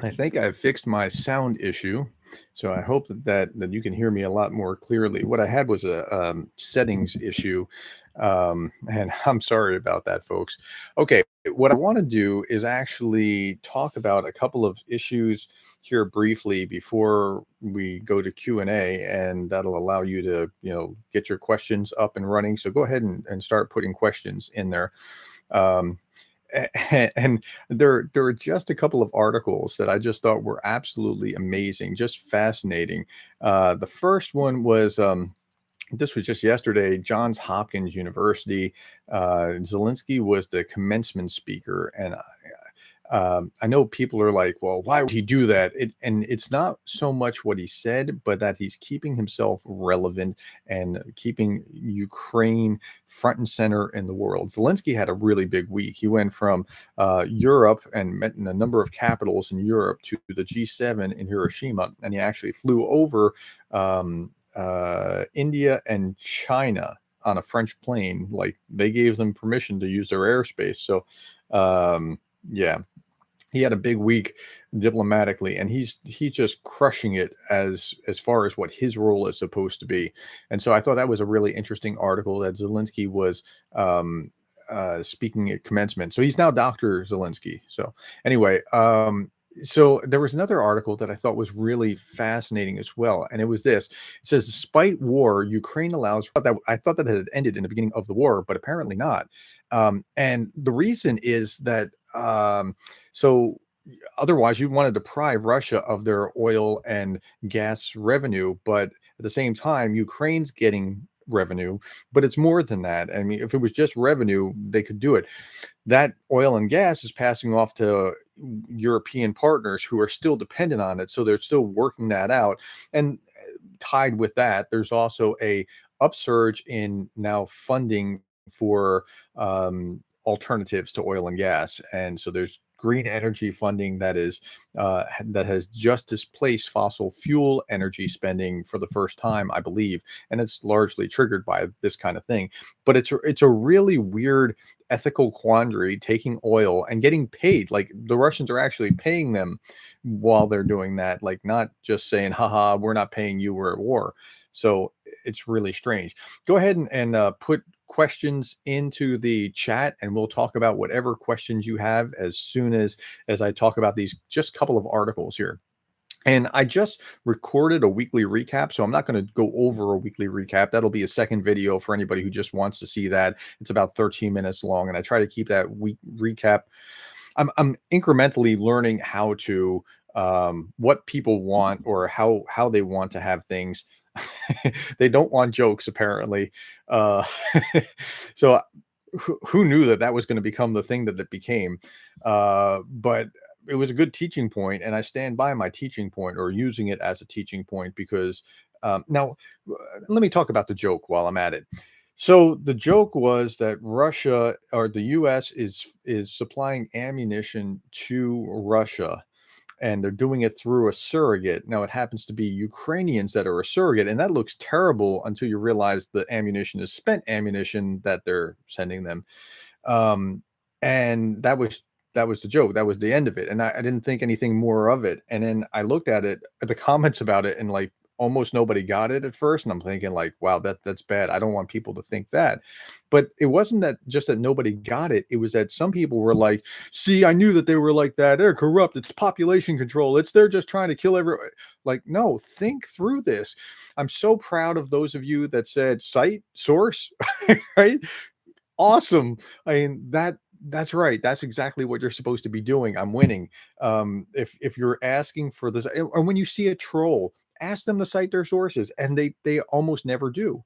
I think I've fixed my sound issue, so I hope that you can hear me a lot more clearly. What I had was a settings issue, and I'm sorry about that, folks. Okay, what I want to do is actually talk about a couple of issues here briefly before we go to Q&A, and that'll allow you to get your questions up and running. So go ahead and start putting questions in there. Um, and there are just a couple of articles that I just thought were absolutely amazing, just fascinating. The first one was this was just yesterday. Johns Hopkins University. Zelensky was the commencement speaker, and I know people are like, "Well, why would he do that?" And it's not so much what he said, but that he's keeping himself relevant and keeping Ukraine front and center in the world. Zelensky had a really big week. He went from Europe and met in a number of capitals in Europe to the G7 in Hiroshima, and he actually flew over India and China on a French plane. Like they gave them permission to use their airspace. So, yeah, he had a big week diplomatically, and he's just crushing it as far as what his role is supposed to be. And so I thought that was a really interesting article that Zelensky was speaking at commencement. So he's now Dr. Zelensky. So anyway, so there was another article that I thought was really fascinating as well, and it was this. It says, despite war, Ukraine allows that. I thought that had ended in the beginning of the war, but apparently not. And the reason is that so otherwise you want to deprive Russia of their oil and gas revenue, but at the same time, Ukraine's getting revenue, but it's more than that. I mean, if it was just revenue, they could do it. That oil and gas is passing off to European partners who are still dependent on it. So they're still working that out. And tied with that, there's also a upsurge in now funding for alternatives to oil and gas. And so there's green energy funding that has just displaced fossil fuel energy spending for the first time, I believe, and it's largely triggered by this kind of thing. But it's a really weird ethical quandary, taking oil and getting paid. Like the Russians are actually paying them while they're doing that, like not just saying, haha, we're not paying you, we're at war. So it's really strange. Go ahead and put questions into the chat, and we'll talk about whatever questions you have as soon as I talk about these just couple of articles here. And I just recorded a weekly recap, so I'm not going to go over a weekly recap. That'll be a second video for anybody who just wants to see that. It's about 13 minutes long, and I try to keep that week recap. I'm incrementally learning how to what people want, or how they want to have things. They don't want jokes, apparently. Uh, so who knew that that was going to become the thing that it became? But it was a good teaching point, and I stand by my teaching point, or using it as a teaching point, because now let me talk about the joke while I'm at it. So the joke was that Russia, or the U.S. is supplying ammunition to Russia, and they're doing it through a surrogate. Now, it happens to be Ukrainians that are a surrogate, and that looks terrible until you realize the ammunition is spent ammunition that they're sending them. Um, and that was the joke. That was the end of it. And I didn't think anything more of it. And then I looked at the comments about it, and like almost nobody got it at first. And I'm thinking like, wow, that's bad. I don't want people to think that. But it wasn't that just that nobody got it. It was that some people were like, see, I knew that they were like that. They're corrupt. It's population control. They're just trying to kill everyone. Like, no, think through this. I'm so proud of those of you that said cite source, right? Awesome. I mean, that's right. That's exactly what you're supposed to be doing. I'm winning. If you're asking for this, and when you see a troll, ask them to cite their sources, and they almost never do.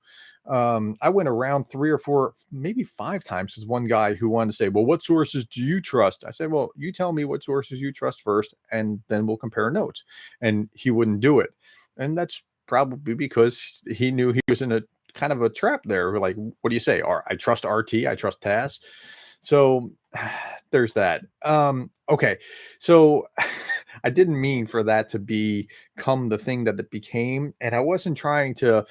I went around 3 or 4, maybe 5 times with one guy who wanted to say, "Well, what sources do you trust?" I said, "Well, you tell me what sources you trust first, and then we'll compare notes." And he wouldn't do it, and that's probably because he knew he was in a kind of a trap there. We're like, what do you say? I trust RT, I trust TAS. So there's that. Okay. So I didn't mean for that to become the thing that it became. And I wasn't trying to,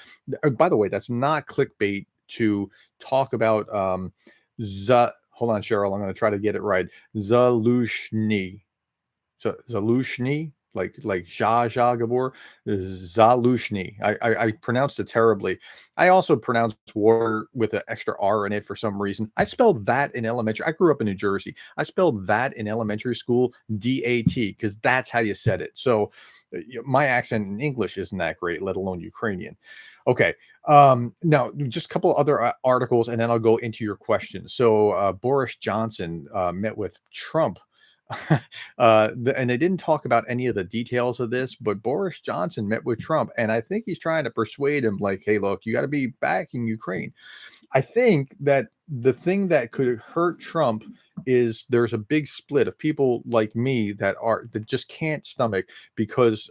by the way, that's not clickbait to talk about hold on, Cheryl. I'm going to try to get it right. Zalushny. Zalushny, like Zsa Gabor, Zalushny. I pronounced it terribly. I also pronounced water with an extra R in it for some reason. I spelled that in elementary. I grew up in New Jersey. I spelled that in elementary school DAT because that's how you said it. So my accent in English isn't that great, let alone Ukrainian. Okay. Now just a couple other articles, and then I'll go into your questions. So Boris Johnson met with Trump. And they didn't talk about any of the details of this, but Boris Johnson met with Trump, and I think he's trying to persuade him, like, "Hey, look, you got to be backing Ukraine." I think that the thing that could hurt Trump is there's a big split of people like me that just can't stomach because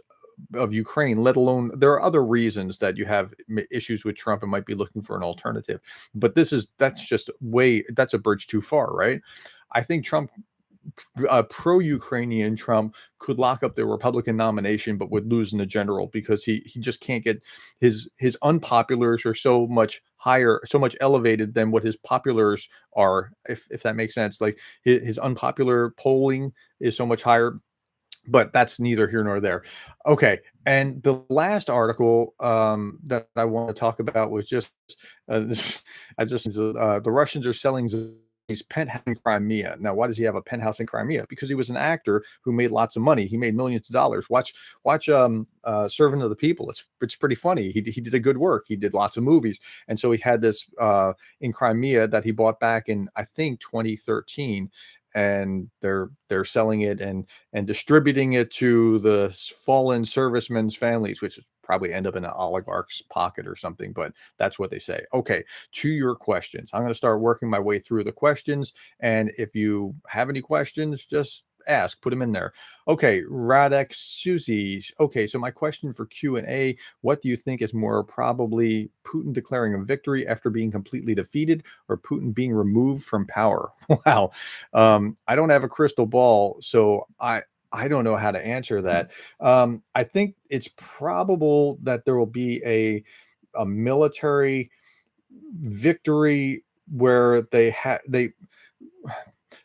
of Ukraine, let alone there are other reasons that you have issues with Trump and might be looking for an alternative. But that's a bridge too far, right? I think Trump pro-Ukrainian Trump could lock up the Republican nomination, but would lose in the general because he just can't get his unpopulars are so much higher, so much elevated than what his populars are, if that makes sense. Like his unpopular polling is so much higher, but that's neither here nor there. Okay, and the last article that I want to talk about was just this, the Russians are selling his penthouse in Crimea. Now, why does he have a penthouse in Crimea? Because he was an actor who made lots of money. He made millions of dollars. Watch Servant of the People. It's pretty funny. He did a good work. He did lots of movies, and so he had this in Crimea that he bought back in, I think, 2013, and they're selling it and distributing it to the fallen servicemen's families, which probably end up in an oligarch's pocket or something, but that's what they say. Okay, to your questions. I'm going to start working my way through the questions, and if you have any questions, just ask, put them in there. Okay, Radek Susie. Okay, so my question for Q&A, what do you think is more probably Putin declaring a victory after being completely defeated, or Putin being removed from power? Wow. I don't have a crystal ball, so I don't know how to answer that. I think it's probable that there will be a military victory where they that,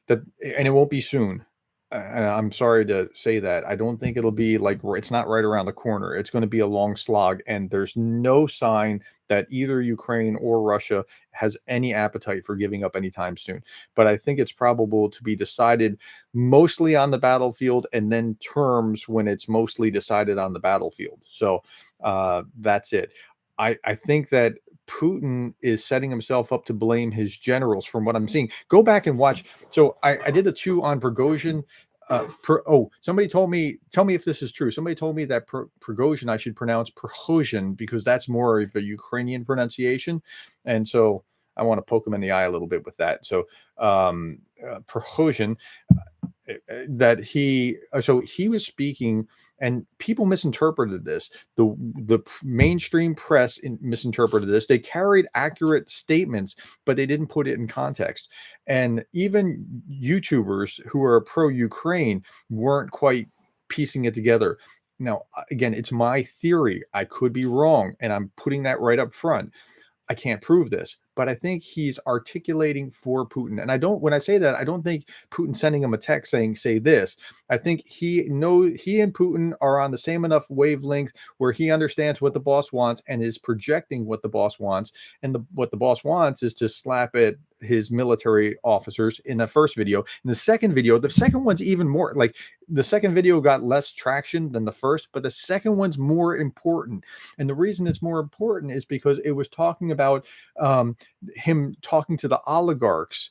and it won't be soon. I'm sorry to say that. I don't think it'll be like it's not right around the corner. It's going to be a long slog, and there's no sign that either Ukraine or Russia has any appetite for giving up anytime soon. But I think it's probable to be decided mostly on the battlefield, and then terms when it's mostly decided on the battlefield. So that's it. I think that Putin is setting himself up to blame his generals from what I'm seeing. Go back and watch. So I did the two on Prigozhin. Somebody told me, tell me if this is true. Somebody told me that Prigozhin I should pronounce Prigozhin because that's more of a Ukrainian pronunciation. And so I want to poke him in the eye a little bit with that. So Prigozhin, that he was speaking and people misinterpreted this. The mainstream press misinterpreted this. They carried accurate statements, but they didn't put it in context. And even YouTubers who are pro-Ukraine weren't quite piecing it together. Now, again, it's my theory. I could be wrong, and I'm putting that right up front. I can't prove this, but I think he's articulating for Putin. And when I say that, I don't think Putin sending him a text saying, say this. I think he and Putin are on the same enough wavelength where he understands what the boss wants and is projecting what the boss wants. And what the boss wants is to slap at his military officers in the first video. In the second video, the second one's even more like the second video got less traction than the first, but the second one's more important. And the reason it's more important is because it was talking about him talking to the oligarchs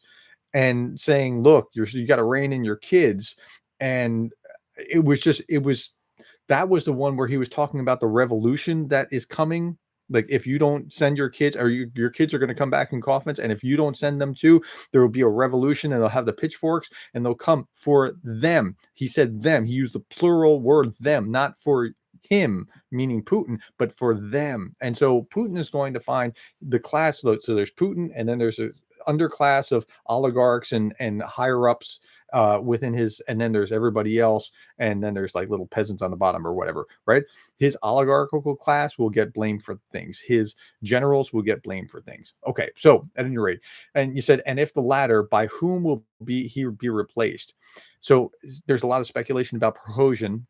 and saying, look, you got to rein in your kids. And that was the one where he was talking about the revolution that is coming. Like if you don't send your kids, or your kids are going to come back in coffins, and if you don't send them too, there will be a revolution, and they'll have the pitchforks, and they'll come for them. He said them. He used the plural word them, not for him, meaning Putin, but for them. And so Putin is going to find the class. So there's Putin, and then there's an underclass of oligarchs and higher ups within his, and then there's everybody else, and then there's like little peasants on the bottom or whatever, right? His oligarchical class will get blamed for things. His generals will get blamed for things. Okay, so at any rate, and you said, and if the latter, by whom will he be replaced? So there's a lot of speculation about Prigozhin,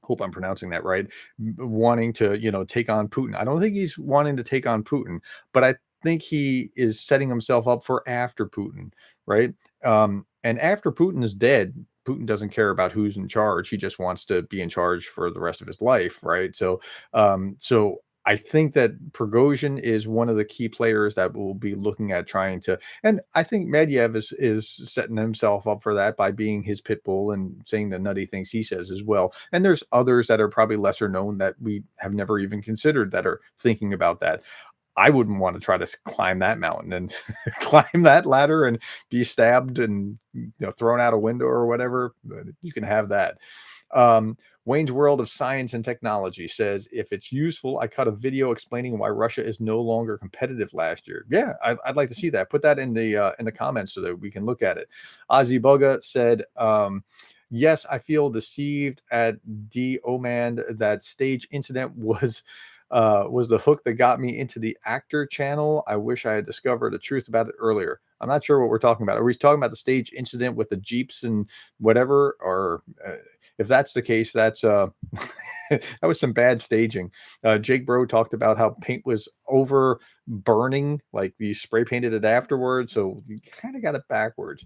hope I'm pronouncing that right, wanting to, take on Putin. I don't think he's wanting to take on Putin, but I think he is setting himself up for after Putin, right? And after Putin is dead, Putin doesn't care about who's in charge. He just wants to be in charge for the rest of his life, right? So I think that Prigozhin is one of the key players that will be looking at trying to, and I think Medvedev is setting himself up for that by being his pit bull and saying the nutty things he says as well. And there's others that are probably lesser known that we have never even considered that are thinking about that. I wouldn't want to try to climb that mountain and climb that ladder and be stabbed and thrown out a window or whatever. But you can have that. Wayne's World of Science and Technology says, if it's useful, I cut a video explaining why Russia is no longer competitive last year. Yeah, I'd like to see that. Put that in the comments so that we can look at it. Ozzy Bugga said, yes, I feel deceived at D. Oman. That stage incident was the hook that got me into the actor channel. I wish I had discovered the truth about it earlier. I'm not sure what we're talking about. Are we talking about the stage incident with the Jeeps and whatever? Or if that's the case, that's that was some bad staging. Jake Bro talked about how paint was over burning, like you spray painted it afterwards. So you kind of got it backwards.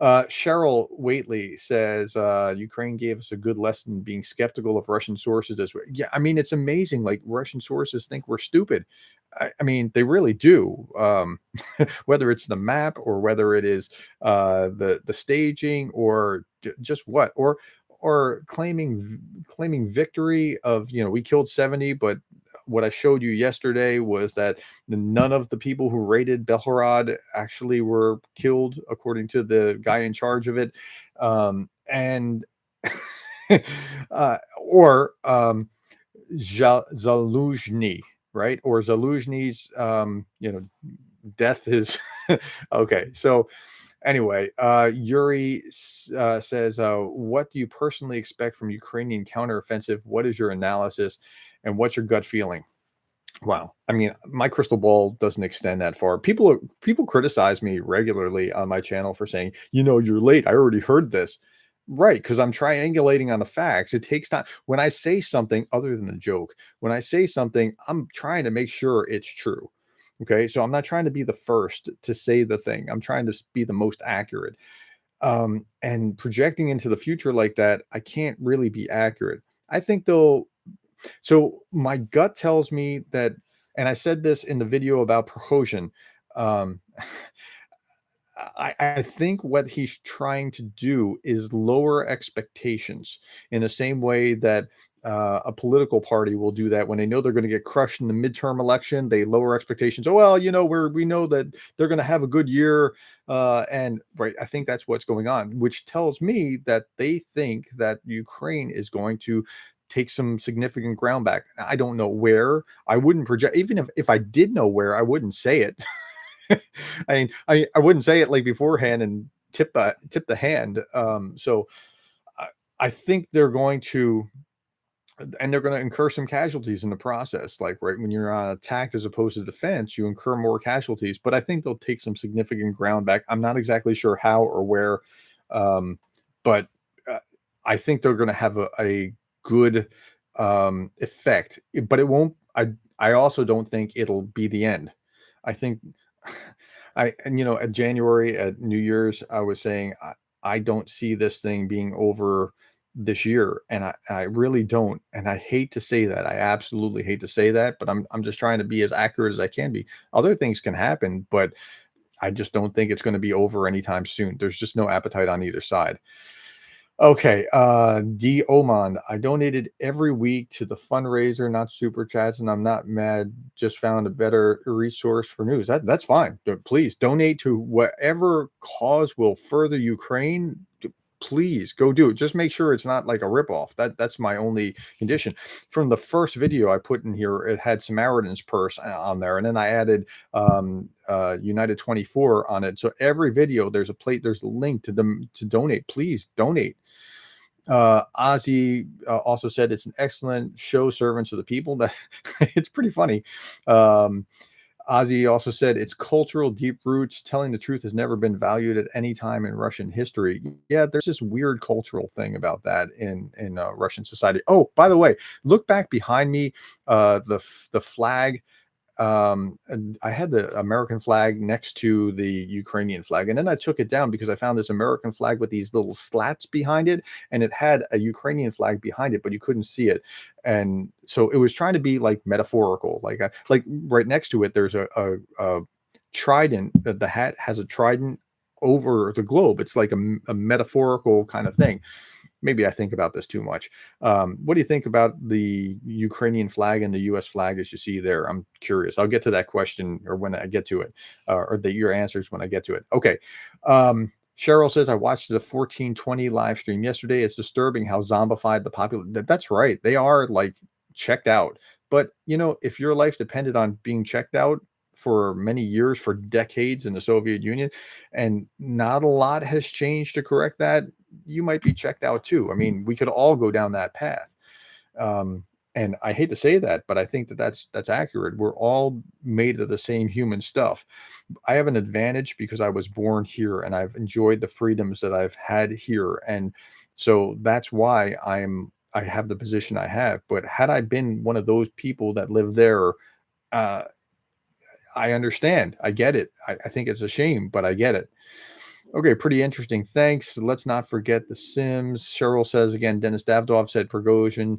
Cheryl Waitley says, Ukraine gave us a good lesson being skeptical of Russian sources as well. Yeah, I mean, it's amazing. Like Russian sources think we're stupid. I mean, they really do. Whether it's the map or whether it is the staging or just what, or claiming victory of, we killed 70, but what I showed you yesterday was that none of the people who raided Belgorod actually were killed, according to the guy in charge of it. And or Zaluzhny, right? Or Zaluzhny's, death is okay. So anyway, Yuri says, what do you personally expect from Ukrainian counteroffensive? What is your analysis, and what's your gut feeling? Wow. I mean, my crystal ball doesn't extend that far. People criticize me regularly on my channel for saying, you're late. I already heard this. Right, because I'm triangulating on the facts. It takes time. When I say something other than a joke, when I say something, I'm trying to make sure it's true. Okay, so I'm not trying to be the first to say the thing. I'm trying to be the most accurate. And projecting into the future like that, I can't really be accurate. I think they'll So my gut tells me that, and I said this in the video about Prigozhin, um, I think what he's trying to do is lower expectations in the same way that a political party will do that when they know they're going to get crushed in the midterm election. They lower expectations. Oh well, we know that they're going to have a good year, and right. I think that's what's going on, which tells me that they think that Ukraine is going to take some significant ground back. I don't know where. I wouldn't project. Even if I did know where, I wouldn't say it. I mean, I wouldn't say it like beforehand and tip the hand. So I, I think they're going to, and they're going to incur some casualties in the process. Like right when you're on attack as opposed to defense, you incur more casualties. But I think they'll take some significant ground back. I'm not exactly sure how or where, um, but uh, I think they're going to have a good effect. But it won't. I also don't think it'll be the end. I think at January, at New Year's, I was saying I don't see this thing being over this year, and I really don't. And I hate to say that. I absolutely hate to say that, but I'm just trying to be as accurate as I can be. Other things can happen, but I just don't think it's going to be over anytime soon. There's just no appetite on either side. Okay, D Oman. I donated every week to the fundraiser, not super chats, and I'm not mad. Just found a better resource for news. That's fine. Please donate to whatever cause will further Ukraine. please go do it. Just make sure it's not like a ripoff. That's my only condition. From the first video I put in here, it had Samaritan's Purse on there, and then I added United 24 on it. So every video there's a link to them to donate. Please donate. Ozzy also said it's an excellent show, servants of the people. That it's pretty funny. Um, Ozzy also said its cultural deep roots, telling the truth has never been valued at any time in Russian history. Yeah, there's this weird cultural thing about that in Russian society. Oh, by the way, look back behind me, the flag. And I had the American flag next to the Ukrainian flag, and then I took it down because I found this American flag with these little slats behind it, and it had a Ukrainian flag behind it, but you couldn't see it. And so it was trying to be like metaphorical, like right next to it, there's a trident. The hat has a trident over the globe. It's like a metaphorical kind of thing. Maybe I think about this too much. What do you think about the Ukrainian flag and the U.S. flag as you see there? I'm curious. I'll get to that question or when I get to it, your answers when I get to it. Okay. Cheryl says, I watched the 1420 live stream yesterday. It's disturbing how zombified the population. That's right. They are like checked out. But, if your life depended on being checked out for many years, for decades in the Soviet Union, and not a lot has changed to correct that, you might be checked out too. I mean, we could all go down that path. And I hate to say that, but I think that's accurate. We're all made of the same human stuff. I have an advantage because I was born here and I've enjoyed the freedoms that I've had here. And so that's why I have the position I have. But had I been one of those people that live there, uh, I understand. I get it. I think it's a shame, but I get it. Okay, pretty interesting. Thanks. Let's not forget the Sims. Cheryl says again, Denis Davdov said Prigozhin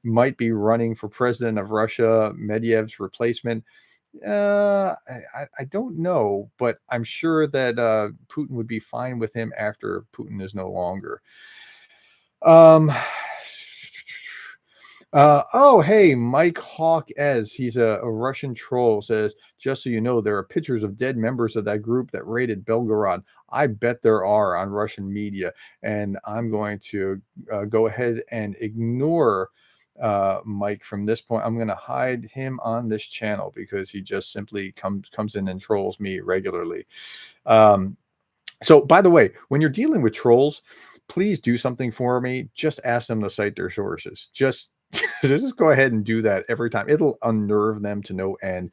might be running for president of Russia, Medyev's replacement. I don't know, but I'm sure that Putin would be fine with him after Putin is no longer. Um, oh, hey, Mike Hawk Ez. He's a Russian troll. Says, just so you know, there are pictures of dead members of that group that raided Belgorod. I bet there are on Russian media. And I'm going to go ahead and ignore Mike from this point. I'm going to hide him on this channel because he just simply comes in and trolls me regularly. So, by the way, when you're dealing with trolls, please do something for me. Just ask them to cite their sources. Just go ahead and do that every time. It'll unnerve them to no end.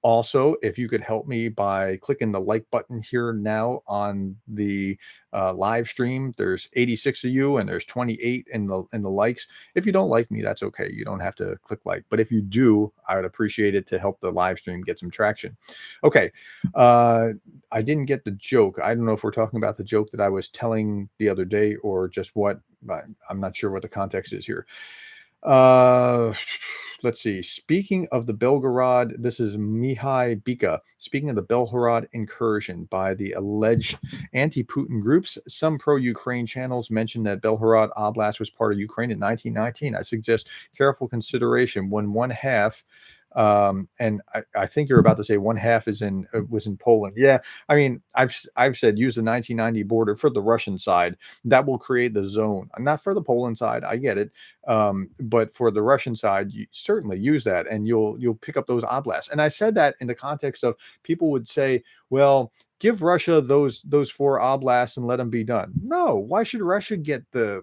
Also, if you could help me by clicking the like button here now on the live stream, there's 86 of you and there's 28 in the likes. If you don't like me, that's okay. You don't have to click like, but if you do, I would appreciate it to help the live stream get some traction. Okay. I didn't get the joke. I don't know if we're talking about the joke that I was telling the other day or just what, but I'm not sure what the context is here. Let's see. Speaking of the Belgorod, this is Mihai Bika. Speaking of the Belgorod incursion by the alleged anti-Putin groups, some pro-Ukraine channels mentioned that Belgorod Oblast was part of Ukraine in 1919. I suggest careful consideration when one half, and I think you're about to say one half was in Poland. Yeah, I mean, I've said use the 1990 border for the Russian side. That will create the zone, not for the Poland side. I get it. But for the Russian side, you certainly use that, and you'll pick up those oblasts. And I said that in the context of people would say, "Well, give Russia those 4 oblasts and let them be done." No, why should Russia get the?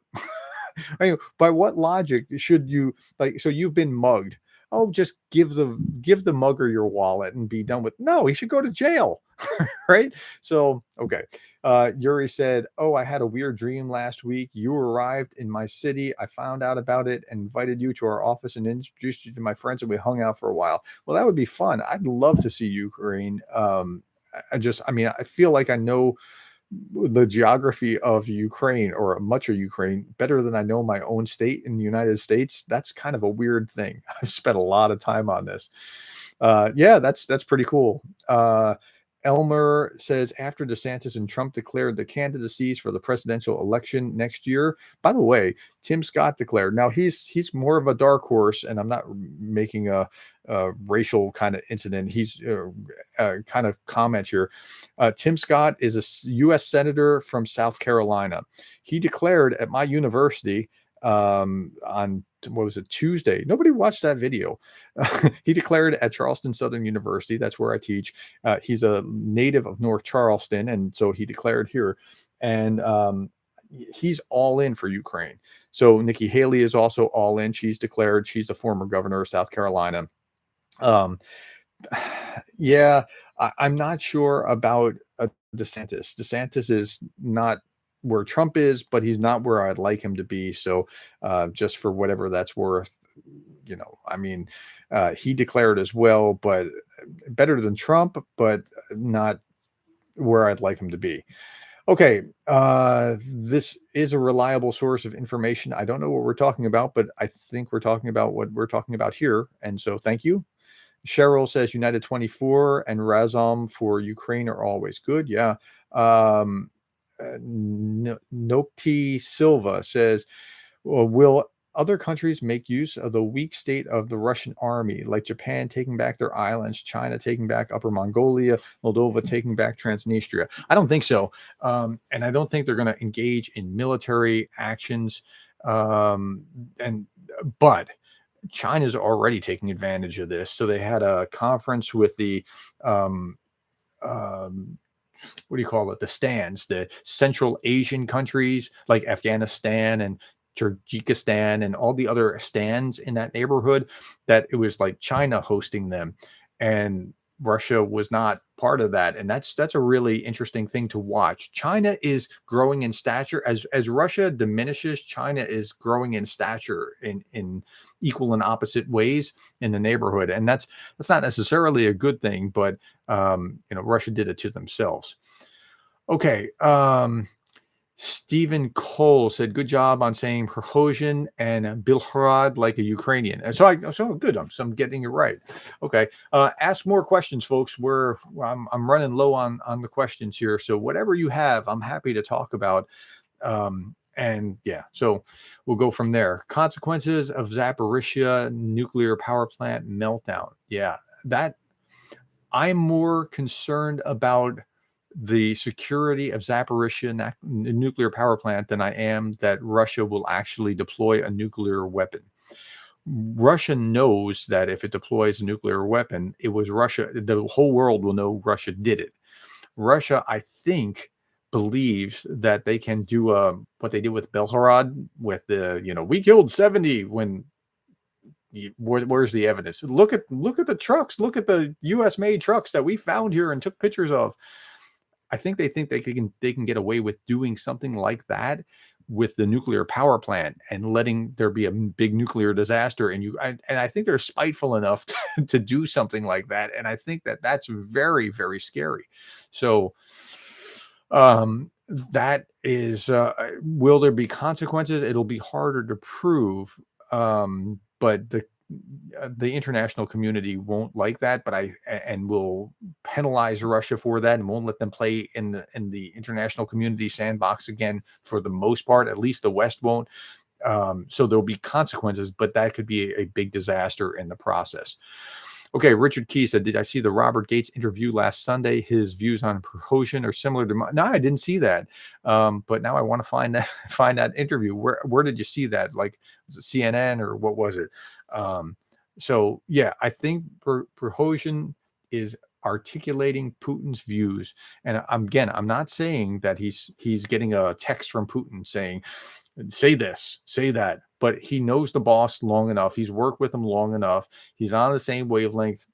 I mean, by what logic should you like? So you've been mugged. Oh, just give the mugger your wallet and be done with. No, he should go to jail, right? So okay. Yuri said, "Oh, I had a weird dream last week. You arrived in my city. I found out about it and invited you to our office and introduced you to my friends, and we hung out for a while." Well, that would be fun. I'd love to see Ukraine. I mean, I feel like I know the geography of Ukraine or much of Ukraine better than I know my own state in the United States. That's kind of a weird thing. I've spent a lot of time on this. Yeah, that's pretty cool. Elmer says after DeSantis and Trump declared the candidacies for the presidential election next year. By the way, Tim Scott declared. Now he's more of a dark horse, and I'm not making a racial kind of incident. He's kind of comment here. Tim Scott is a U.S. senator from South Carolina. He declared at my university on what was it, Tuesday. Nobody watched that video. He declared at Charleston Southern University. That's where I teach. He's a native of North Charleston, and so he declared here. And he's all in for Ukraine. So Nikki Haley is also all in. She's declared. She's the former governor of South Carolina. Um, yeah, I'm not sure about DeSantis. DeSantis is not where Trump is, but he's not where I'd like him to be. So just for whatever that's worth, I mean, he declared as well, but better than Trump, but not where I'd like him to be. Okay, this is a reliable source of information. I don't know what we're talking about, but I think we're talking about what we're talking about here. And so thank you. Cheryl says United 24 and Razom for Ukraine are always good. Yeah. Nokti Silva says, well, will other countries make use of the weak state of the Russian army, like Japan taking back their islands, China taking back Upper Mongolia, Moldova taking back Transnistria? I don't think so. And I don't think they're going to engage in military actions. But China's already taking advantage of this. So they had a conference with the what do you call it? The stands, the Central Asian countries like Afghanistan and Tajikistan and all the other stands in that neighborhood, that it was like China hosting them, and Russia was not part of that. And that's a really interesting thing to watch. China is growing in stature as Russia diminishes. China is growing in stature in equal and opposite ways in the neighborhood, and that's not necessarily a good thing. But Russia did it to themselves. Okay. Stephen Cole said, "Good job on saying Prigozhin and Belgorod like a Ukrainian." And so good. I'm getting it right. Okay. Ask more questions, folks. I'm running low on the questions here. So whatever you have, I'm happy to talk about. And yeah, so we'll go from there. Consequences of Zaporizhzhia nuclear power plant meltdown. Yeah, that I'm more concerned about the security of Zaporizhzhia nuclear power plant than I am that Russia will actually deploy a nuclear weapon. Russia knows that if it deploys a nuclear weapon, it was Russia. The whole world will know Russia did it. Russia, I think, believes that they can do what they did with Belgorod with we killed 70 when. Where's the evidence? Look at the trucks. Look at the U.S. made trucks that we found here and took pictures of. I think they can get away with doing something like that with the nuclear power plant and letting there be a big nuclear disaster. And I think they're spiteful enough to do something like that. And I think that that's very, very scary. So that is, will there be consequences? It'll be harder to prove. But the international community won't like that, and will penalize Russia for that, and won't let them play in the international community sandbox again for the most part. At least the West won't. So there'll be consequences, but that could be a big disaster in the process. Okay, Richard Key said, "Did I see the Robert Gates interview last Sunday? His views on Prigozhin are similar to mine." No, I didn't see that. But now I want to find that interview. Where did you see that? Like, was it CNN or what was it? So yeah, I think Prigozhin is articulating Putin's views. And I'm not saying that he's getting a text from Putin saying, say this, say that, but he knows the boss long enough. He's worked with him long enough. He's on the same wavelength,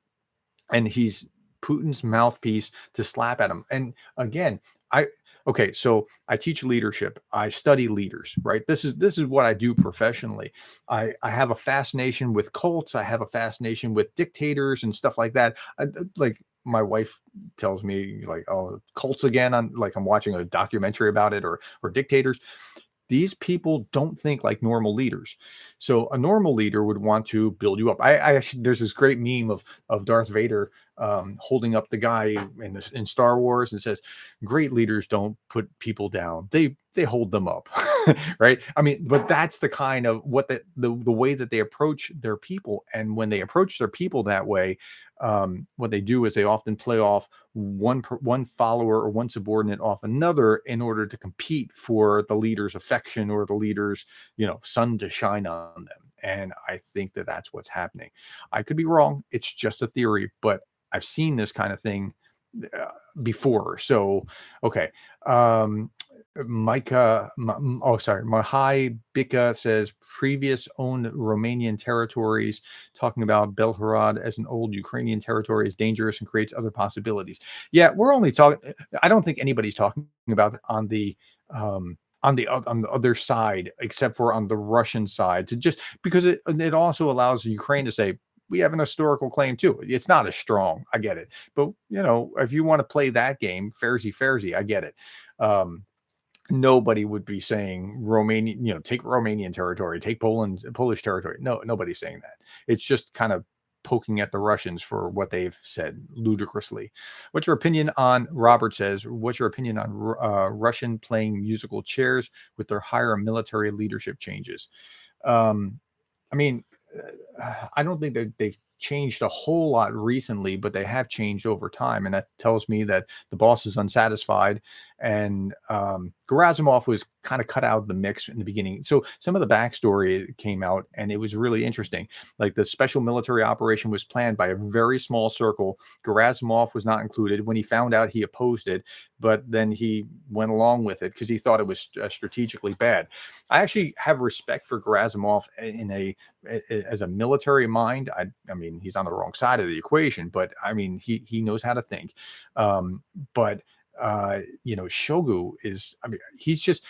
and he's Putin's mouthpiece to slap at him. And again, so I teach leadership. I study leaders, right? This is what I do professionally. I have a fascination with cults. I have a fascination with dictators and stuff like that. Like my wife tells me, like, "Oh, cults again." I'm watching a documentary about it, or dictators. These people don't think like normal leaders. So a normal leader would want to build you up. I actually, there's this great meme of Darth Vader holding up the guy in Star Wars and says, "Great leaders don't put people down; they hold them up." Right? I mean, but that's the kind of what the way that they approach their people, and when they approach their people that way, what they do is they often play off one follower or one subordinate off another in order to compete for the leader's affection or the leader's sun to shine on them. And I think that that's what's happening. I could be wrong. It's just a theory, but I've seen this kind of thing uh, before. So, okay. Um, Mahai Bika says previous owned Romanian territories, talking about Belgorod as an old Ukrainian territory is dangerous and creates other possibilities. Yeah, we're only talking. I don't think anybody's talking about it on the other side, except for on the Russian side, to just because it also allows Ukraine to say we have an historical claim too. It's not as strong. I get it, but if you want to play that game, fairsy, I get it. Um, Nobody would be saying Romanian, take Romanian territory, take Polish territory. No, nobody's saying that. It's just kind of poking at the Russians for what they've said ludicrously. What's your opinion on, Robert says, what's your opinion on Russian playing musical chairs with their higher military leadership changes? Um, I mean, I don't think that they've changed a whole lot recently, but they have changed over time, and that tells me that the boss is unsatisfied. And Gerasimov was kind of cut out of the mix in the beginning. So some of the backstory came out, and it was really interesting. Like the special military operation was planned by a very small circle. Gerasimov was not included. When he found out, he opposed it, but then he went along with it because he thought it was strategically bad. I actually have respect for Gerasimov as a military mind. I mean, he's on the wrong side of the equation, but I mean, he knows how to think. But Shogu is, I mean, he's just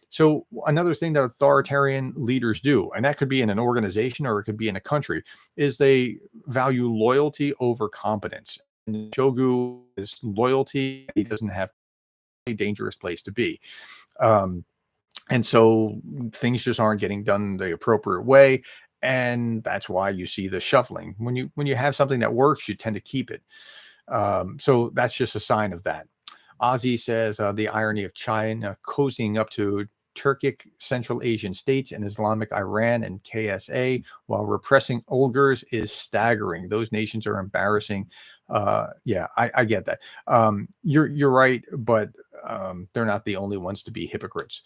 so another thing that authoritarian leaders do, and that could be in an organization or it could be in a country, is they value loyalty over competence. And Shogu is loyalty. He doesn't have a dangerous place to be. Um, and so things just aren't getting done the appropriate way, and that's why you see the shuffling. When you have something that works, you tend to keep it. So that's just a sign of that. Ozzy says the irony of China cozying up to Turkic Central Asian states and Islamic Iran and KSA while repressing Uyghurs is staggering. Those nations are embarrassing. Yeah, I get that. You're right, but they're not the only ones to be hypocrites.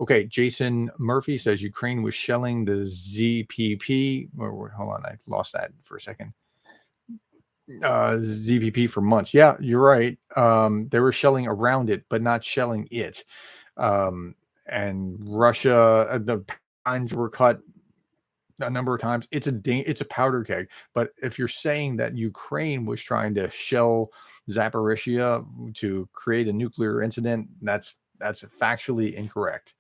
Okay, Jason Murphy says Ukraine was shelling the ZPP. Hold on, I lost that for a second. ZPP for months. Yeah, you're right. They were shelling around it, but not shelling it. And Russia, the pines were cut a number of times. It's a powder keg. But if you're saying that Ukraine was trying to shell Zaporizhia to create a nuclear incident, that's factually incorrect.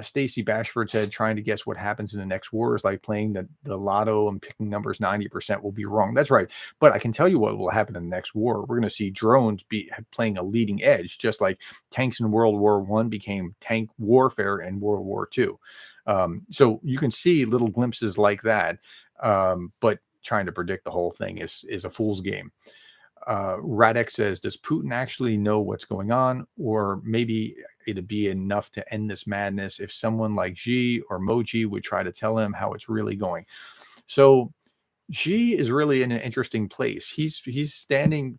Stacy Bashford said trying to guess what happens in the next war is like playing the lotto and picking numbers 90% will be wrong. That's right. But I can tell you what will happen in the next war. We're going to see drones be playing a leading edge, just like tanks in World War I became tank warfare in World War II. So you can see little glimpses like that. But trying to predict the whole thing is a fool's game. Radek says, does Putin actually know what's going on? Or maybe it'd be enough to end this madness if someone like Xi or Moji would try to tell him how it's really going. So Xi is really in an interesting place. He's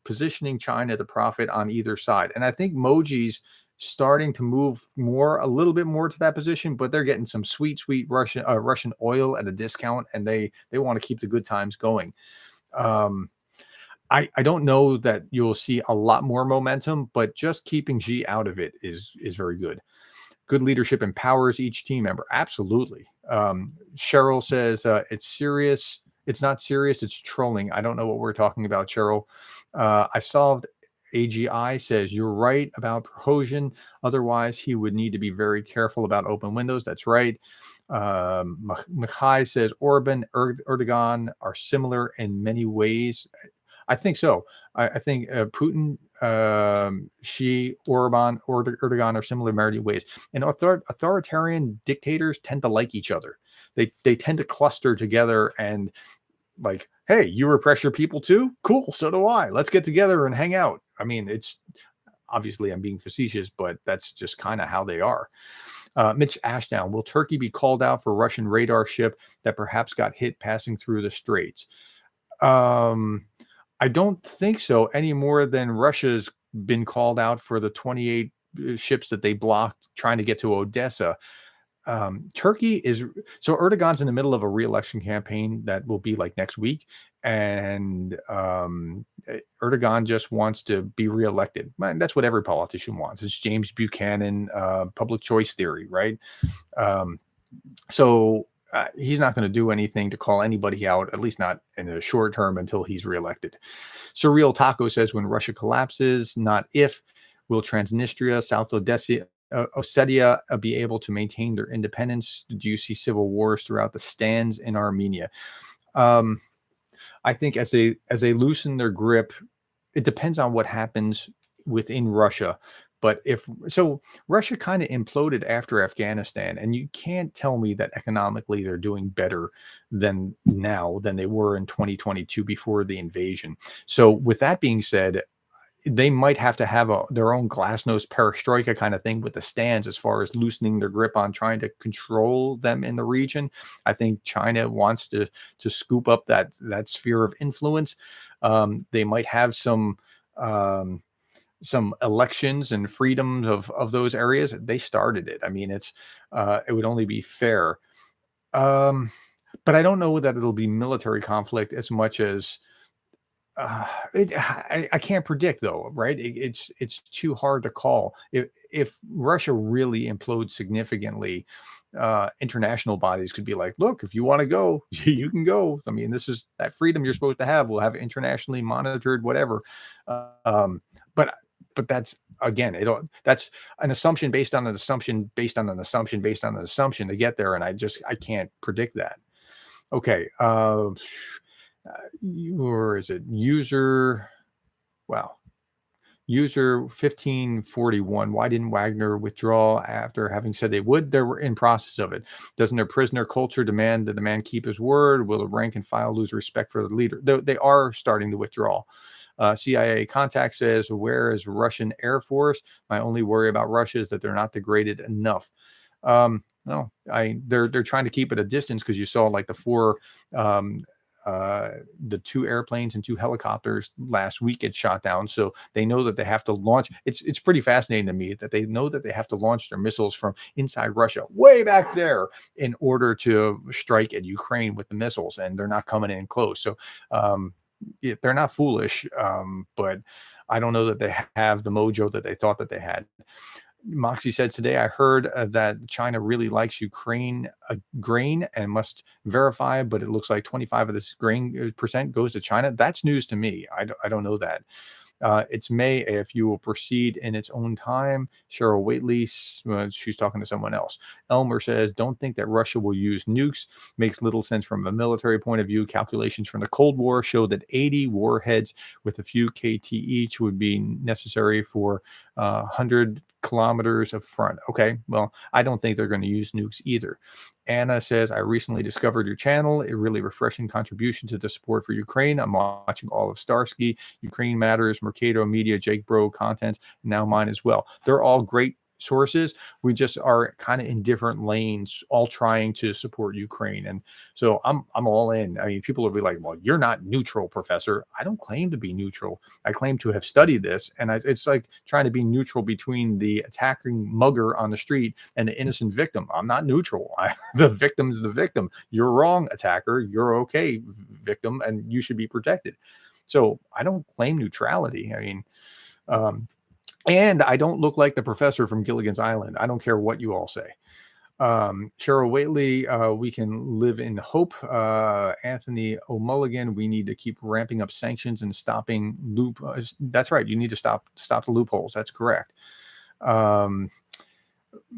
positioning China to profit on either side. And I think Moji's starting to move a little bit more to that position, but they're getting some sweet Russian oil at a discount, and they want to keep the good times going. I don't know that you'll see a lot more momentum, but just keeping G out of it is very good. Good leadership empowers each team member. Absolutely. Cheryl says it's serious. It's not serious. It's trolling. I don't know what we're talking about, Cheryl. I solved. AGI says you're right about Prigozhin. Otherwise, he would need to be very careful about open windows. That's right. Makhai says Orban, Erdogan are similar in many ways. I think so. I think Putin, Xi, Orban, Erdogan are similar in many ways. And authoritarian dictators tend to like each other. They tend to cluster together, and like, hey, you repress your people too? Cool, so do I. Let's get together and hang out. I mean, it's obviously I'm being facetious, but that's just kind of how they are. Mitch Ashdown, will Turkey be called out for Russian radar ship that perhaps got hit passing through the straits? Um, I don't think so, any more than Russia's been called out for the 28 ships that they blocked trying to get to Odessa. Turkey is so Erdogan's in the middle of a re-election campaign that will be like next week, and Erdogan just wants to be reelected. Man, that's what every politician wants. It's James Buchanan, public choice theory, right? Um, so he's not going to do anything to call anybody out, at least not in the short term until he's reelected. Surreal Taco says, when Russia collapses, not if, will Transnistria, South Ossetia be able to maintain their independence? Do you see civil wars throughout the stands in Armenia? Um, I think as they loosen their grip, it depends on what happens within Russia. But if so, Russia kind of imploded after Afghanistan, and you can't tell me that economically they're doing better than now than they were in 2022 before the invasion. So, with that being said, they might have to have their own glasnost perestroika kind of thing with the stands as far as loosening their grip on trying to control them in the region. I think China wants to scoop up that sphere of influence. They might have um, some elections and freedoms of those areas. They started it. I mean, it would only be fair. Um, but I don't know that it'll be military conflict as much as I can't predict though, right? It's too hard to call. If Russia really implodes significantly, international bodies could be like, look, if you want to go, you can go. I mean, this is that freedom you're supposed to have. We'll have internationally monitored whatever. Um, but but that's again, that's an assumption based on an assumption based on an assumption based on an assumption to get there, and I can't predict that. Okay. Or is it user? Wow. User 1541. Why didn't Wagner withdraw after having said they would? They were in process of it. Doesn't their prisoner culture demand that the man keep his word? Will the rank and file lose respect for the leader? They are starting to withdraw. CIA contact says, where is Russian Air Force? My only worry about Russia is that they're not degraded enough. No, they're trying to keep it a distance because you saw like um, the 2 airplanes and 2 helicopters last week get shot down. So they know that they have to launch. It's pretty fascinating to me that they know that they have to launch their missiles from inside Russia, way back there, in order to strike at Ukraine with the missiles, and they're not coming in close. So they're not foolish, but I don't know that they have the mojo that they thought that they had. Moxie said today, I heard that China really likes Ukraine grain and must verify, but it looks like 25 of this grain percent goes to China. That's news to me. I don't know that. It's May if you will proceed in its own time. Cheryl Waitley, she's talking to someone else. Elmer says, don't think that Russia will use nukes. Makes little sense from a military point of view. Calculations from the Cold War show that 80 warheads with a few KT each would be necessary for 100 kilometers of front. Okay, well, I don't think they're going to use nukes either. Anna says, I recently discovered your channel, a really refreshing contribution to the support for Ukraine. I'm watching all of Starsky, Ukraine Matters, Mercado Media, Jake Bro content, and now mine as well. They're all great sources. We just are kind of in different lanes, all trying to support Ukraine. And so I'm all in. I mean, people will be like, well, you're not neutral, professor. I don't claim to be neutral. I claim to have studied this. And it's like trying to be neutral between the attacking mugger on the street and the innocent victim. I'm not neutral. The victim's the victim. You're wrong, attacker. You're okay, victim, and you should be protected. So I don't claim neutrality. I mean, and I don't look like the professor from Gilligan's Island. I don't care what you all say. Cheryl Waitley, we can live in hope. Anthony O'Mulligan, we need to keep ramping up sanctions and stopping that's right. You need to stop the loopholes. That's correct.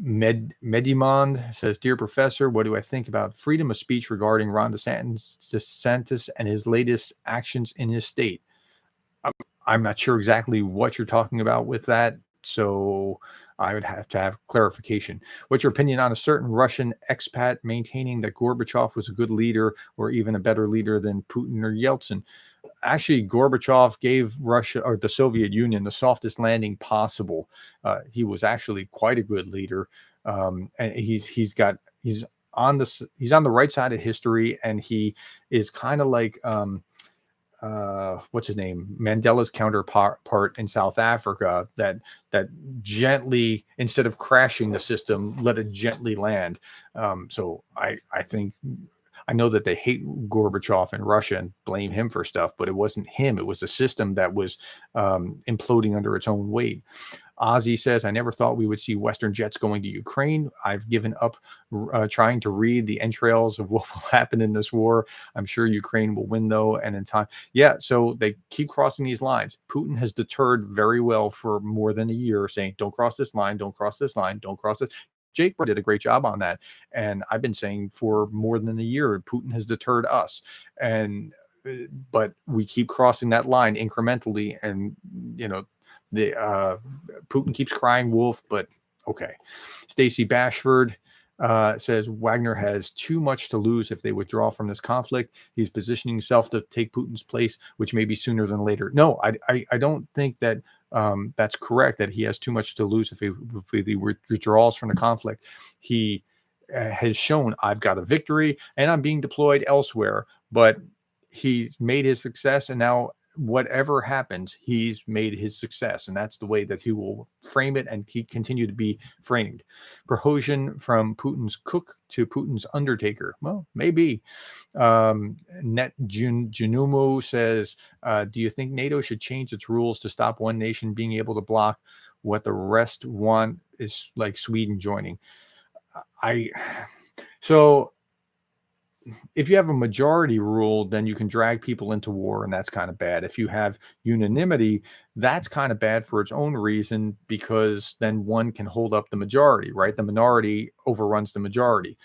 Medimond says, dear professor, what do I think about freedom of speech regarding Ron DeSantis and his latest actions in his state? I'm not sure exactly what you're talking about with that. So I would have to have clarification. What's your opinion on a certain Russian expat maintaining that Gorbachev was a good leader or even a better leader than Putin or Yeltsin? Actually, Gorbachev gave Russia or the Soviet Union the softest landing possible. He was actually quite a good leader, and he's on the right side of history, and he is kind of like what's his name, Mandela's counterpart in South Africa, that gently, instead of crashing the system, let it gently land. So I think, I know that they hate Gorbachev in Russia and blame him for stuff, but it wasn't him. It was a system that was imploding under its own weight. Ozzy says, I never thought we would see Western jets going to Ukraine. I've given up trying to read the entrails of what will happen in this war. I'm sure Ukraine will win, though, and in time. Yeah, so they keep crossing these lines. Putin has deterred very well for more than a year, saying, don't cross this line, don't cross this line, don't cross it. Jake did a great job on that. And I've been saying for more than a year, Putin has deterred us. And but we keep crossing that line incrementally, and the Putin keeps crying wolf, but okay. Stacy Bashford says Wagner has too much to lose if they withdraw from this conflict. He's positioning himself to take Putin's place, which may be sooner than later. No, I don't think that that's correct, that he has too much to lose if he withdraws from the conflict. He has shown, I've got a victory and I'm being deployed elsewhere, but he's made his success, and now whatever happens, he's made his success, and that's the way that he will frame it, and he continue to be framed. Prohosion from Putin's cook to Putin's undertaker. Well, maybe. Net Junumo says, do you think NATO should change its rules to stop one nation being able to block what the rest want, is like Sweden joining? So if you have a majority rule, then you can drag people into war, and that's kind of bad. If you have unanimity, that's kind of bad for its own reason, because then one can hold up the majority, right? The minority overruns the majority.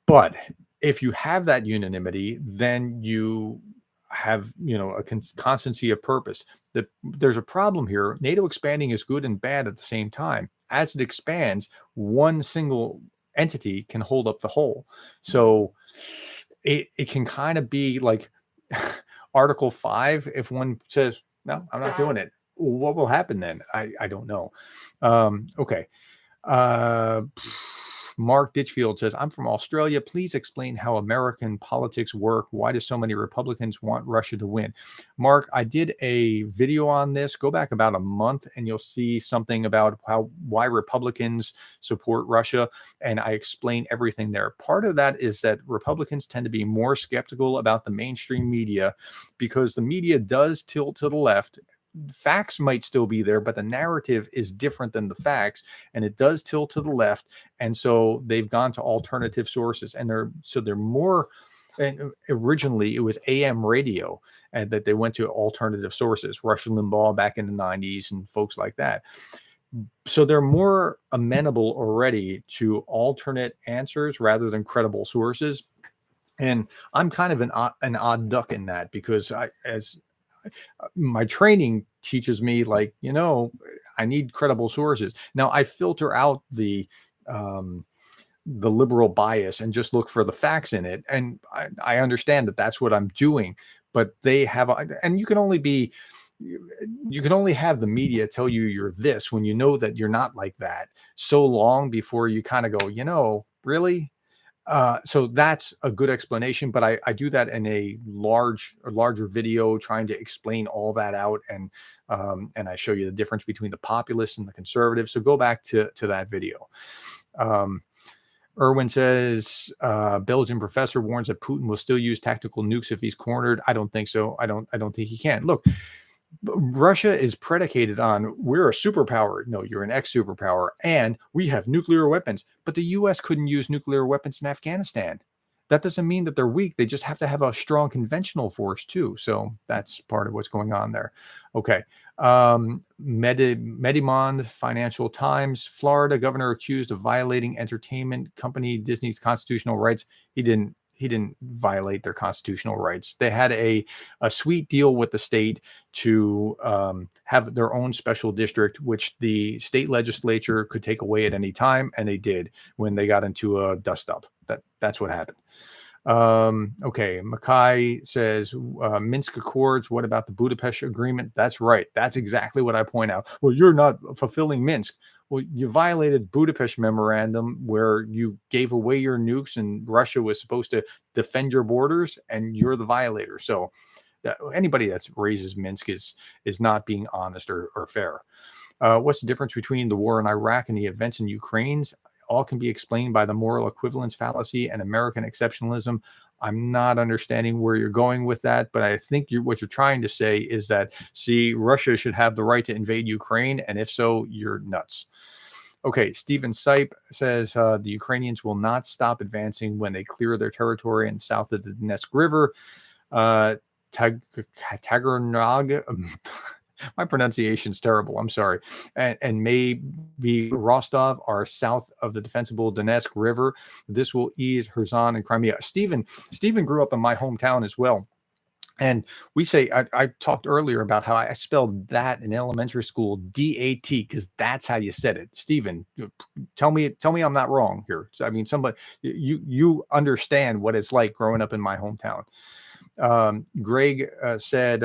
But if you have that unanimity, then you have, a constancy of purpose. There's a problem here. NATO expanding is good and bad at the same time. As it expands, one single entity can hold up the whole. So it can kind of be like Article 5. If one says, no, I'm not doing it, what will happen then? I don't know. Okay. Mark Ditchfield says, I'm from Australia. Please explain how American politics work. Why do so many Republicans want Russia to win? Mark, I did a video on this. Go back about a month and you'll see something about why Republicans support Russia. And I explain everything there. Part of that is that Republicans tend to be more skeptical about the mainstream media, because the media does tilt to the left. Facts might still be there, but the narrative is different than the facts, and it does tilt to the left. And so they've gone to alternative sources, and they're more. And originally it was AM radio, and that they went to alternative sources, Rush Limbaugh back in the 90s and folks like that. So they're more amenable already to alternate answers rather than credible sources. And I'm kind of an odd duck in that, because my training teaches me, like, I need credible sources. Now I filter out the liberal bias and just look for the facts in it. And I understand that that's what I'm doing, but they have, and you can only have the media tell you you're this when you know that you're not like that so long before you kind of go, really? So that's a good explanation, but I do that in a larger video, trying to explain all that out, and I show you the difference between the populists and the conservatives. So go back to that video. Irwin says, Belgian professor warns that Putin will still use tactical nukes if he's cornered. I don't think so. I don't think he can. Look, Russia is predicated on, we're a superpower. No, you're an ex-superpower, and we have nuclear weapons. But the U.S. couldn't use nuclear weapons in Afghanistan. That doesn't mean that they're weak. They just have to have a strong conventional force too. So that's part of what's going on there. Okay. Medimond, Financial Times, Florida governor accused of violating entertainment company Disney's constitutional rights. He didn't violate their constitutional rights. They had a sweet deal with the state to have their own special district, which the state legislature could take away at any time, and they did when they got into a dust up. That's what happened. Okay, Mackay says Minsk Accords. What about the Budapest Agreement? That's right. That's exactly what I point out. Well, you're not fulfilling Minsk. Well, you violated Budapest Memorandum, where you gave away your nukes, and Russia was supposed to defend your borders, and you're the violator. So anybody that raises Minsk is not being honest or fair. What's the difference between the war in Iraq and the events in Ukraine? All can be explained by the moral equivalence fallacy and American exceptionalism. I'm not understanding where you're going with that, but I think what you're trying to say is that, see, Russia should have the right to invade Ukraine, and if so, you're nuts. Okay, Stephen Sipe says the Ukrainians will not stop advancing when they clear their territory in south of the Donetsk River. Tagarnog. My pronunciation's terrible. I'm sorry. And maybe Rostov are south of the defensible Donetsk River. This will ease Kherson and Crimea. Stephen grew up in my hometown as well. And we say, I talked earlier about how I spelled that in elementary school, D-A-T, because that's how you said it. Stephen, tell me I'm not wrong here. So, I mean, somebody, you understand what it's like growing up in my hometown. Greg said,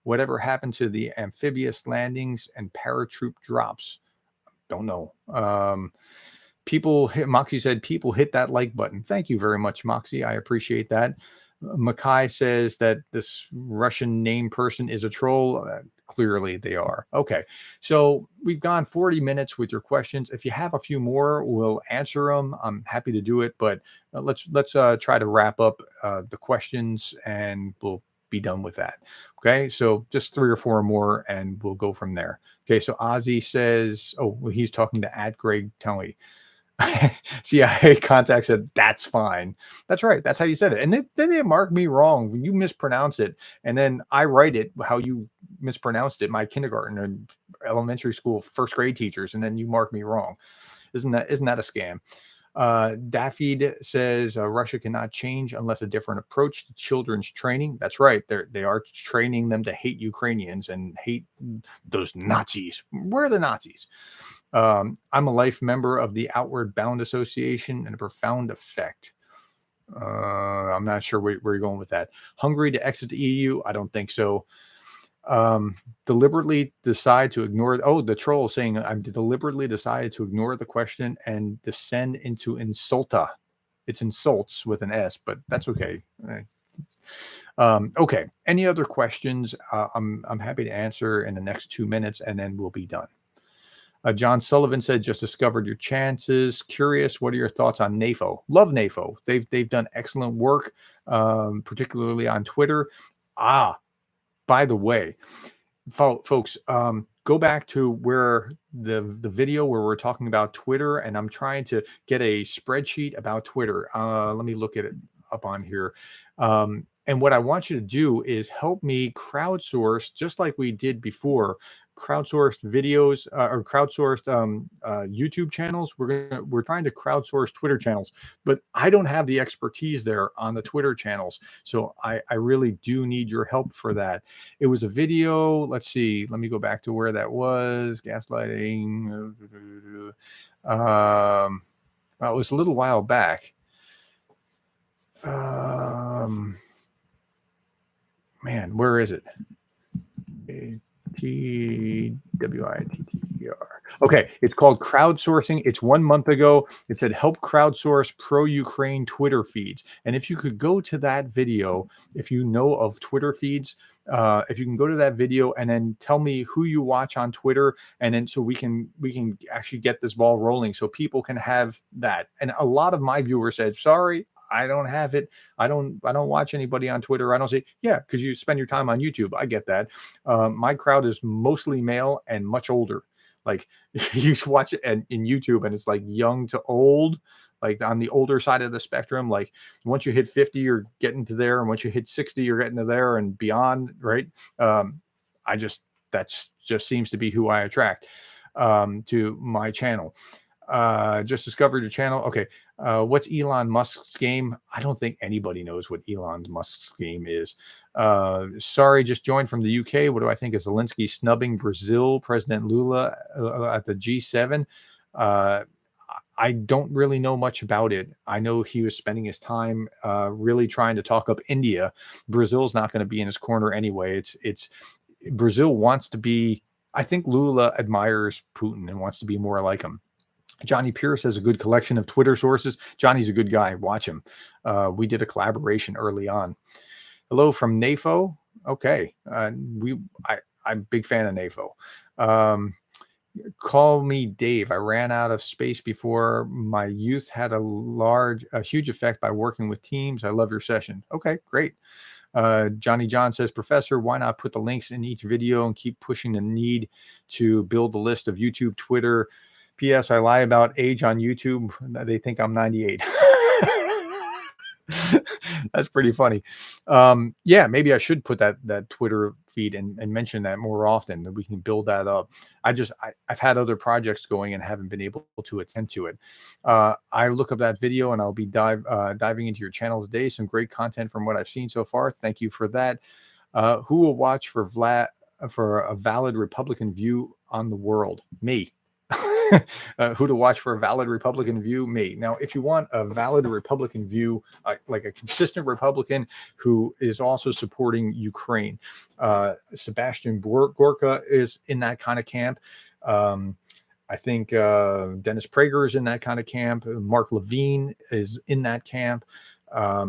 whatever happened to the amphibious landings and paratroop drops? Don't know. Moxie said, people hit that like button. Thank you very much, Moxie. I appreciate that. Mackay says that this Russian name person is a troll. Clearly they are. Okay. So we've gone 40 minutes with your questions. If you have a few more, we'll answer them. I'm happy to do it, but let's try to wrap up the questions, and we'll be done with that. Okay. So just 3 or 4 more, and we'll go from there. Okay. So Ozzy says, oh, well, he's talking to @Greg Telly. CIA contact said, that's fine. That's right. That's how you said it. And then they mark me wrong. You mispronounce it. And then I write it how you mispronounced it, my kindergarten and elementary school, first grade teachers. And then you mark me wrong. Isn't that a scam? Daffy says Russia cannot change unless a different approach to children's training. That's right. They are training them to hate Ukrainians and hate those Nazis. Where are the Nazis? I'm a life member of the Outward Bound Association, and a profound effect. I'm not sure where you're going with that. Hungary to exit the EU? I don't think so. Deliberately decide to ignore. Oh, the troll saying I deliberately decided to ignore the question and descend into insulta. It's insults with an S, but that's okay. Okay. Any other questions? I'm happy to answer in the next 2 minutes, and then we'll be done. John Sullivan said, just discovered your chances. Curious, what are your thoughts on NAFO? Love NAFO. They've done excellent work, particularly on Twitter. By the way, folks, go back to where the video where we're talking about Twitter, and I'm trying to get a spreadsheet about Twitter. Let me look at it up on here. And what I want you to do is help me crowdsource, just like we did before, crowdsourced videos or crowdsourced YouTube channels. We're trying to crowdsource Twitter channels, but I don't have the expertise there on the Twitter channels. So I really do need your help for that. It was a video. Let's see. Let me go back to where that was. Gaslighting. Well, it was a little while back. Man, where is it? TWITTER. Okay, it's called crowdsourcing. It's 1 month ago. It said help crowdsource pro-Ukraine Twitter feeds. And if you could go to that video, if you know of Twitter feeds, if you can go to that video and then tell me who you watch on Twitter, and then so we can actually get this ball rolling so people can have that. And a lot of my viewers said, sorry, I don't have it. I don't watch anybody on Twitter. I don't say, yeah, because you spend your time on YouTube. I get that. My crowd is mostly male and much older. Like you watch it in YouTube and it's like young to old, like on the older side of the spectrum. Like once you hit 50, you're getting to there. And once you hit 60, you're getting to there and beyond. Right. That just seems to be who I attract to my channel. Just discovered your channel. Okay. What's Elon Musk's game? I don't think anybody knows what Elon Musk's game is. Sorry, just joined from the UK. What do I think of Zelensky snubbing Brazil President Lula at the G7? Uh, I don't really know much about it. I know he was spending his time really trying to talk up India. Brazil's not going to be in his corner anyway. It's Brazil wants to be. I think Lula admires Putin and wants to be more like him. Johnny Pierce has a good collection of Twitter sources. Johnny's a good guy. Watch him. We did a collaboration early on. Hello from NAFO. Okay. I'm a big fan of NAFO. Call me Dave. I ran out of space before my youth had a huge effect by working with teams. I love your session. Okay, great. Johnny John says, Professor, why not put the links in each video and keep pushing the need to build the list of YouTube, Twitter? P.S. I lie about age on YouTube. They think I'm 98. That's pretty funny. Yeah, maybe I should put that Twitter feed and mention that more often, that we can build that up. I've had other projects going and haven't been able to attend to it. I look up that video and I'll be diving into your channel today. Some great content from what I've seen so far. Thank you for that. Who will watch for a valid Republican view on the world? Me. Who to watch for a valid Republican view? Me. Now, if you want a valid Republican view, like a consistent Republican who is also supporting Ukraine, Sebastian Gorka is in that kind of camp. I think Dennis Prager is in that kind of camp. Mark Levine is in that camp.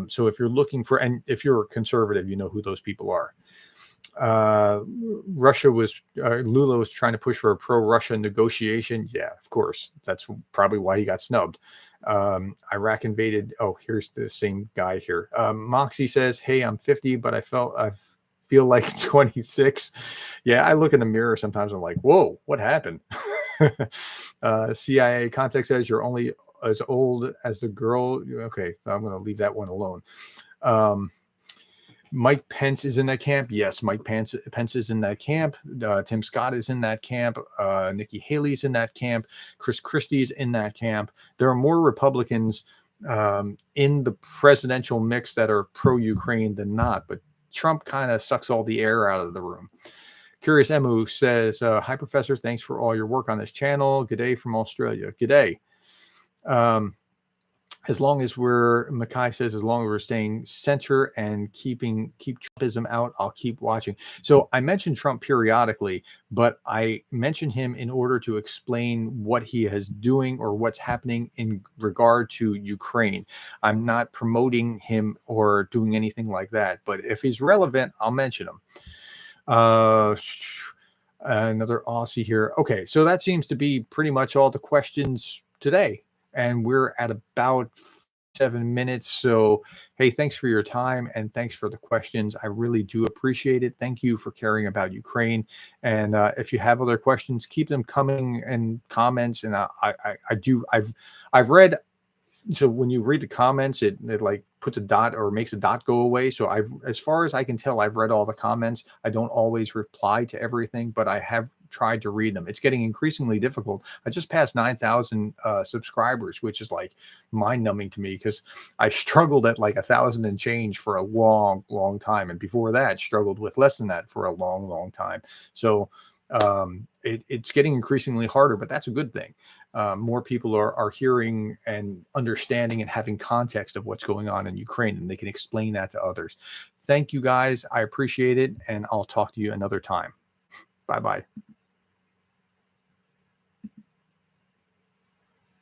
So if you're looking for, and if you're a conservative, you know who those people are. Lula was trying to push for a pro-Russia negotiation. Yeah, of course. That's probably why he got snubbed. Iraq invaded. Oh, here's the same guy here. Moxie says, hey, I'm 50, but I feel like 26. Yeah, I look in the mirror sometimes. I'm like, whoa, what happened? CIA contact says you're only as old as the girl. Okay, so I'm going to leave that one alone. Mike Pence is in that camp. Yes, Mike Pence is in that camp. Tim Scott is in that camp. Nikki Haley's in that camp. Chris Christie's in that camp. There are more Republicans in the presidential mix that are pro-Ukraine than not, but Trump kind of sucks all the air out of the room. Curious Emu says, hi, Professor. Thanks for all your work on this channel. Good day from Australia. Good day. As long as Mackay says, as long as we're staying center and keep Trumpism out, I'll keep watching. So I mention Trump periodically, but I mention him in order to explain what he is doing or what's happening in regard to Ukraine. I'm not promoting him or doing anything like that, but if he's relevant, I'll mention him. Another Aussie here. Okay, so that seems to be pretty much all the questions today. And we're at about 7 minutes. So, hey, thanks for your time and thanks for the questions. I really do appreciate it. Thank you for caring about Ukraine. And if you have other questions, keep them coming in comments. And I've read. So when you read the comments, it like puts a dot or makes a dot go away. So as far as I can tell, I've read all the comments. I don't always reply to everything, but I have tried to read them. It's getting increasingly difficult. I just passed 9,000 subscribers, which is like mind numbing to me because I struggled at like 1,000 and change for a long, long time. And before that, struggled with less than that for a long, long time. So it's getting increasingly harder, but that's a good thing. More people are hearing and understanding and having context of what's going on in Ukraine, and they can explain that to others. Thank you guys. I appreciate it, and I'll talk to you another time. Bye-bye.